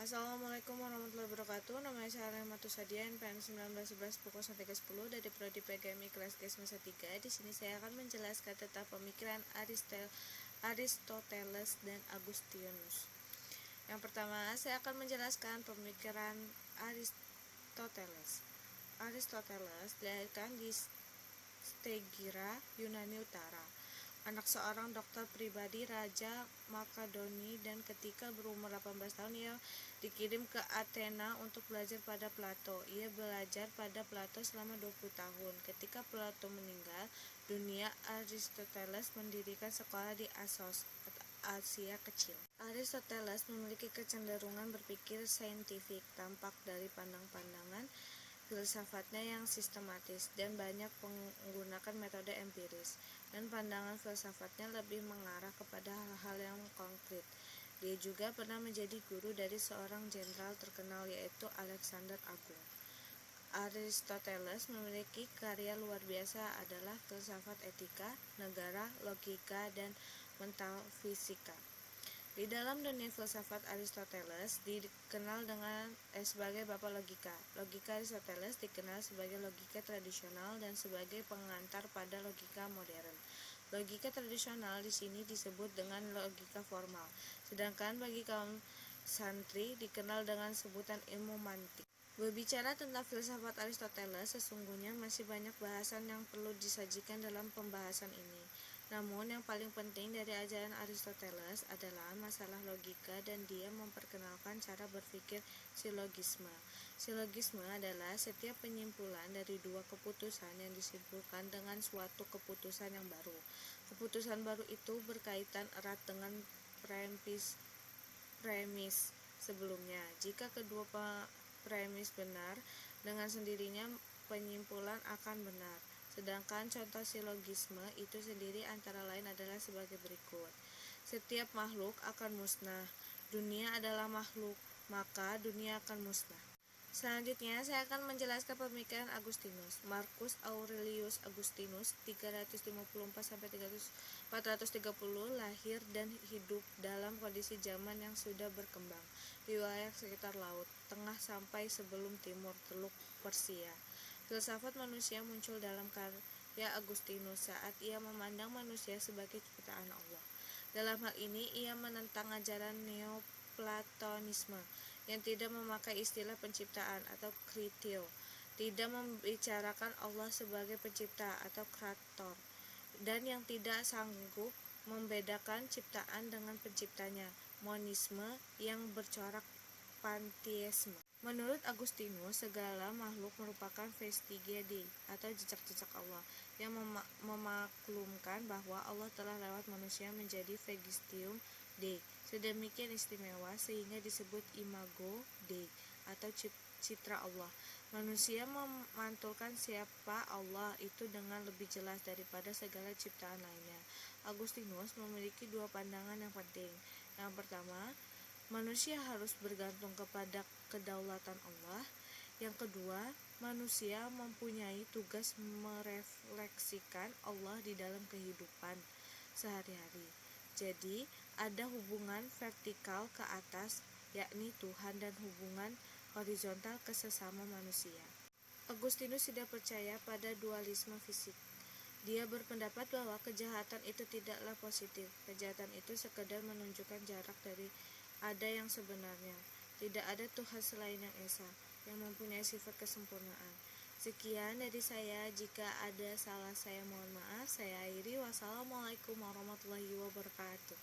Assalamualaikum warahmatullahi wabarakatuh. Nama saya Rahmatus Sadia, NPM 1911 pukul 1310 dari Prodi PGMI kelas G semester 3. Di sini saya akan menjelaskan tentang pemikiran Aristoteles dan Agustinus. Yang pertama, saya akan menjelaskan pemikiran Aristoteles. Aristoteles dilahirkan di Stagira, Yunani Utara. Anak seorang dokter pribadi Raja Makedoni, dan ketika berumur 18 tahun ia dikirim ke Athena untuk belajar pada Plato. Ia belajar pada Plato selama 20 tahun. Ketika Plato meninggal dunia, Aristoteles mendirikan sekolah di Assos, Asia Kecil. Aristoteles memiliki kecenderungan berpikir saintifik, tampak dari pandangan filsafatnya yang sistematis dan banyak menggunakan metode empiris, dan pandangan filsafatnya lebih mengarah kepada hal-hal yang konkret. Dia juga pernah menjadi guru dari seorang jenderal terkenal, yaitu Alexander Agung. Aristoteles memiliki karya luar biasa adalah filsafat etika, negara, logika, dan metafisika. Di dalam dunia filsafat, Aristoteles dikenal sebagai bapak logika. Logika Aristoteles dikenal sebagai logika tradisional dan sebagai pengantar pada logika modern. Logika tradisional di sini disebut dengan logika formal, sedangkan bagi kaum santri dikenal dengan sebutan ilmu mantik. Berbicara tentang filsafat Aristoteles, sesungguhnya masih banyak bahasan yang perlu disajikan dalam pembahasan ini. Namun yang paling penting dari ajaran Aristoteles adalah masalah logika, dan dia memperkenalkan cara berpikir silogisme. Silogisme adalah setiap penyimpulan dari dua keputusan yang disimpulkan dengan suatu keputusan yang baru. Keputusan baru itu berkaitan erat dengan premis sebelumnya. Jika kedua premis benar, dengan sendirinya penyimpulan akan benar. Sedangkan contoh silogisme itu sendiri antara lain adalah sebagai berikut. Setiap makhluk akan musnah. Dunia adalah makhluk, maka dunia akan musnah. Selanjutnya saya akan menjelaskan pemikiran Agustinus. Marcus Aurelius Agustinus 354-430 lahir dan hidup dalam kondisi zaman yang sudah berkembang di wilayah sekitar laut tengah sampai sebelum timur Teluk Persia. Filsafat manusia muncul dalam karya Agustinus saat ia memandang manusia sebagai ciptaan Allah. Dalam hal ini ia menentang ajaran Neoplatonisme yang tidak memakai istilah penciptaan atau kritio, tidak membicarakan Allah sebagai pencipta atau kreator, dan yang tidak sanggup membedakan ciptaan dengan penciptanya, monisme yang bercorak panteisme. Menurut Agustinus, segala makhluk merupakan vestigia Dei atau jejak-jejak Allah yang memaklumkan bahwa Allah telah lewat manusia menjadi vestigium Dei sedemikian istimewa sehingga disebut imago Dei atau citra Allah. Manusia memantulkan siapa Allah itu dengan lebih jelas daripada segala ciptaan lainnya. Agustinus memiliki dua pandangan yang penting. Yang pertama, manusia harus bergantung kepada kedaulatan Allah. Yang kedua, manusia mempunyai tugas merefleksikan Allah di dalam kehidupan sehari-hari. Jadi, ada hubungan vertikal ke atas, yakni Tuhan, dan hubungan horizontal ke sesama manusia. Agustinus tidak percaya pada dualisme fisik. Dia berpendapat bahwa kejahatan itu tidaklah positif. Kejahatan itu sekedar menunjukkan jarak dari ada yang sebenarnya. Tidak ada Tuhan selain yang esa, yang mempunyai sifat kesempurnaan. Sekian dari saya. Jika ada salah saya mohon maaf. Saya akhiri. Wassalamualaikum warahmatullahi wabarakatuh.